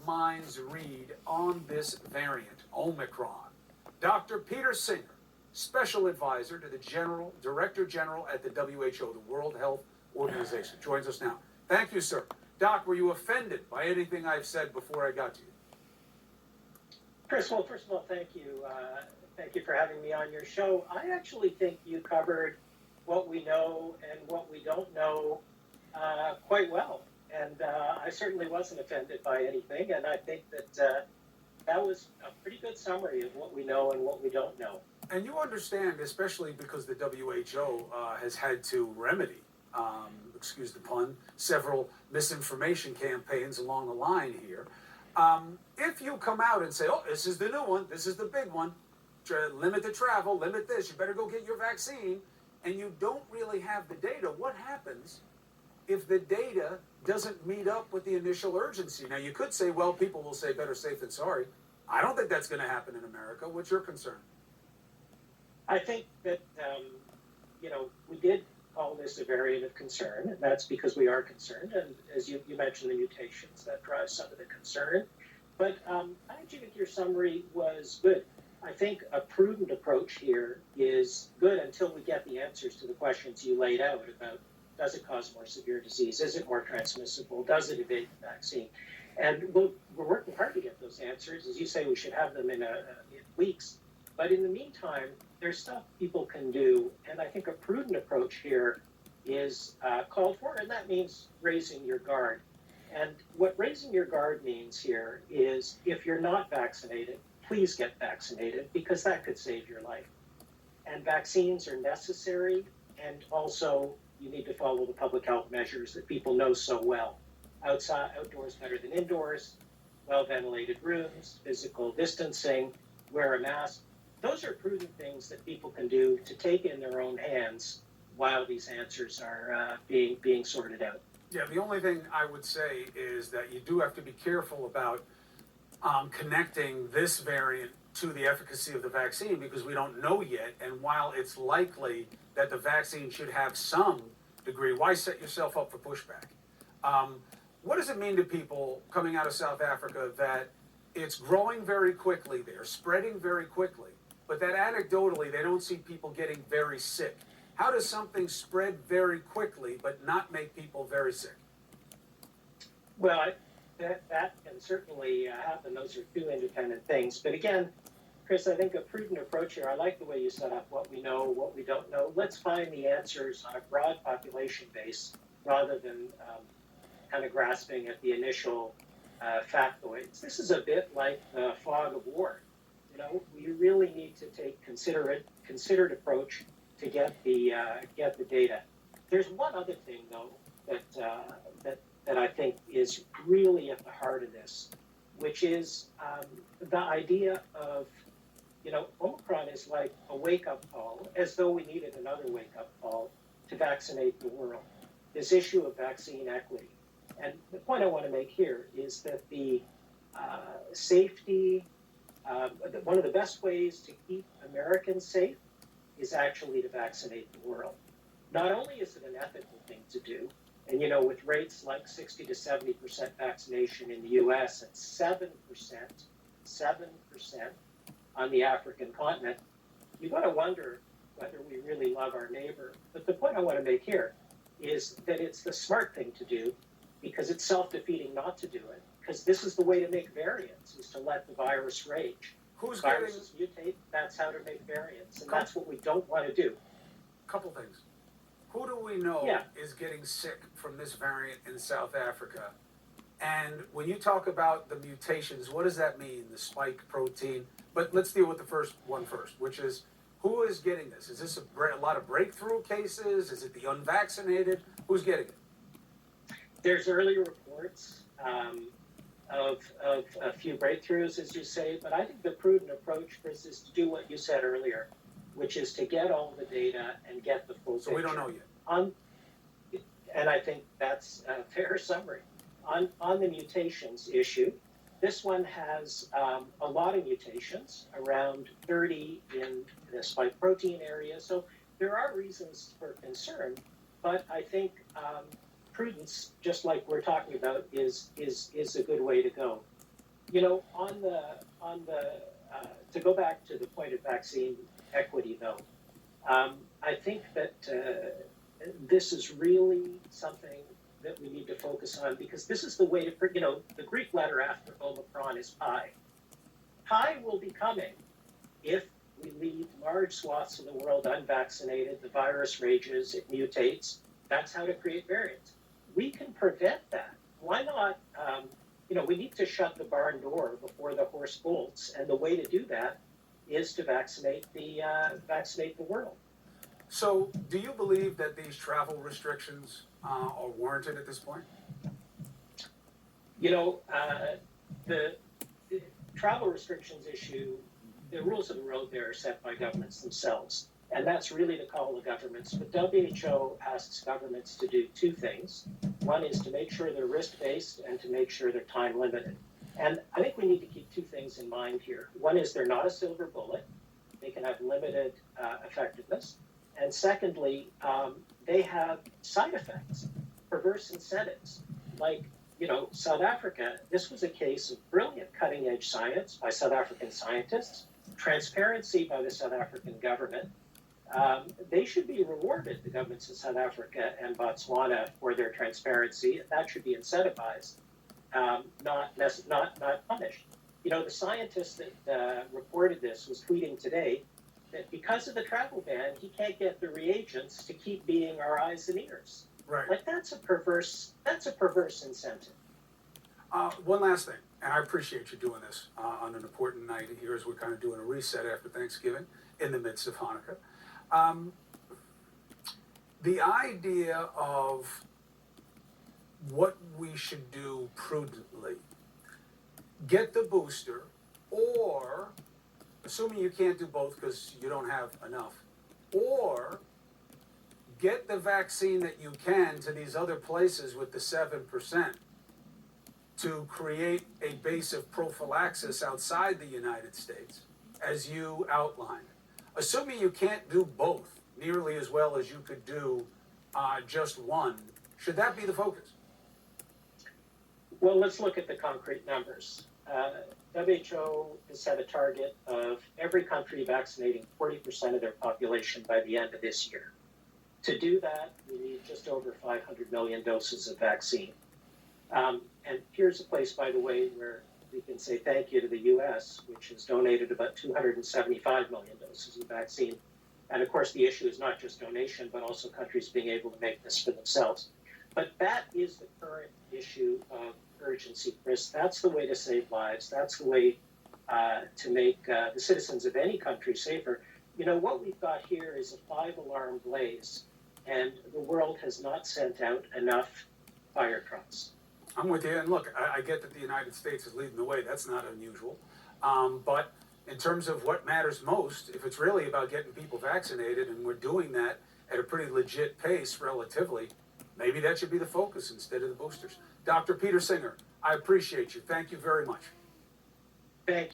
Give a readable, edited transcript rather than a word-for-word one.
minds read on this variant, Omicron? Dr. Peter Singer, Special Advisor to the Director General at the WHO, the World Health Organization, joins us now. Thank you, sir. Doc, were you offended by anything I've said before I got to you? Chris, well, first of all, thank you. Thank you for having me on your show. I actually think you covered what we know and what we don't know quite well. And I certainly wasn't offended by anything. And I think that that was a pretty good summary of what we know and what we don't know. And you understand, especially because the WHO has had to remedy, excuse the pun, several misinformation campaigns along the line here. If you come out and say, oh, this is the new one, this is the big one, limit the travel, limit this, you better go get your vaccine, and you don't really have the data, what happens if the data doesn't meet up with the initial urgency? Now, you could say, well, people will say better safe than sorry. I don't think that's going to happen in America. What's your concern? I think that, we did call this a variant of concern, and that's because we are concerned. And as you mentioned, the mutations, that drives some of the concern. But I actually think your summary was good. I think a prudent approach here is good until we get the answers to the questions you laid out about, does it cause more severe disease? Is it more transmissible? Does it evade the vaccine? And we're working hard to get those answers. As you say, we should have them in weeks. But in the meantime, there's stuff people can do. And I think a prudent approach here is called for, and that means raising your guard. And what raising your guard means here is if you're not vaccinated, please get vaccinated, because that could save your life. And vaccines are necessary, and also you need to follow the public health measures that people know so well. Outdoors better than indoors, well-ventilated rooms, physical distancing, wear a mask. Those are prudent things that people can do to take in their own hands while these answers are being sorted out. Yeah, the only thing I would say is that you do have to be careful about connecting this variant to the efficacy of the vaccine, because we don't know yet. And while it's likely that the vaccine should have some degree, why set yourself up for pushback? What does it mean to people coming out of South Africa that it's growing very quickly there, spreading very quickly, but that anecdotally they don't see people getting very sick? How does something spread very quickly but not make people very sick? Well, that can certainly happen. Those are two independent things. But again, Chris, I think a prudent approach here, I like the way you set up what we know, what we don't know. Let's find the answers on a broad population base rather than kind of grasping at the initial factoids. This is a bit like the fog of war. We really need to take considered approach to get the data. There's one other thing, though, that I think is really at the heart of this, which is the idea of, Omicron is like a wake-up call, as though we needed another wake-up call to vaccinate the world. This issue of vaccine equity. And the point I want to make here is that the safety, one of the best ways to keep Americans safe is actually to vaccinate the world. Not only is it an ethical thing to do, and with rates like 60 to 70% vaccination in the US and 7% on the African continent, you got to wonder whether we really love our neighbor. But the point I want to make here is that it's the smart thing to do, because it's self-defeating not to do it, because this is the way to make variants, is to let the virus rage. Viruses mutate, that's how to make variants, and that's what we don't want to do. Couple things. Who do we know is getting sick from this variant in South Africa? And when you talk about the mutations, what does that mean, the spike protein? But let's deal with the first one first, which is, who is getting this? Is this a lot of breakthrough cases? Is it the unvaccinated? Who's getting it? There's early reports of a few breakthroughs, as you say, but I think the prudent approach, Chris, is to do what you said earlier, which is to get all the data and get the full picture. So we don't know yet. And I think that's a fair summary. On the mutations issue, this one has a lot of mutations, around 30 in the spike protein area. So there are reasons for concern, but I think prudence, just like we're talking about, is a good way to go. You know, to go back to the point of vaccine equity, though, I think that this is really something that we need to focus on because this is the way to, the Greek letter after Omicron is pi. Pi will be coming if we leave large swaths of the world unvaccinated, the virus rages, it mutates. That's how to create variants. We can prevent that. Why not? We need to shut the barn door before the horse bolts, and the way to do that is to vaccinate the world. So, do you believe that these travel restrictions are warranted at this point? You know, the travel restrictions issue, the rules of the road there are set by governments themselves. And that's really the call of governments. But WHO asks governments to do two things. One is to make sure they're risk-based and to make sure they're time limited. And I think we need to keep two things in mind here. One is they're not a silver bullet. They can have limited effectiveness. And secondly, they have side effects, perverse incentives. Like, South Africa, this was a case of brilliant cutting edge science by South African scientists, transparency by the South African government. They should be rewarded, the governments of South Africa and Botswana, for their transparency. That should be incentivized, not punished. The scientist that reported this was tweeting today that because of the travel ban, he can't get the reagents to keep being our eyes and ears. Right. Like that's a perverse incentive. One last thing, and I appreciate you doing this on an important night here as we're kind of doing a reset after Thanksgiving in the midst of Hanukkah. The idea of what we should do prudently, get the booster, or, assuming you can't do both because you don't have enough, or get the vaccine that you can to these other places with the 7% to create a base of prophylaxis outside the United States, as you outlined. Assuming you can't do both nearly as well as you could do just one, should that be the focus? Well, let's look at the concrete numbers. WHO has set a target of every country vaccinating 40% of their population by the end of this year. To do that, we need just over 500 million doses of vaccine. And here's a place, by the way, where we can say thank you to the US, which has donated about 275 million doses of vaccine. And of course, the issue is not just donation, but also countries being able to make this for themselves. But that is the current issue of urgency, Chris. That's the way to save lives. That's the way to make the citizens of any country safer. What we've got here is a 5-alarm blaze, and the world has not sent out enough fire trucks. I'm with you, and look, I get that the United States is leading the way. That's not unusual. But in terms of what matters most, if it's really about getting people vaccinated, and we're doing that at a pretty legit pace relatively, maybe that should be the focus instead of the boosters. Dr. Peter Singer, I appreciate you. Thank you very much. Thank you.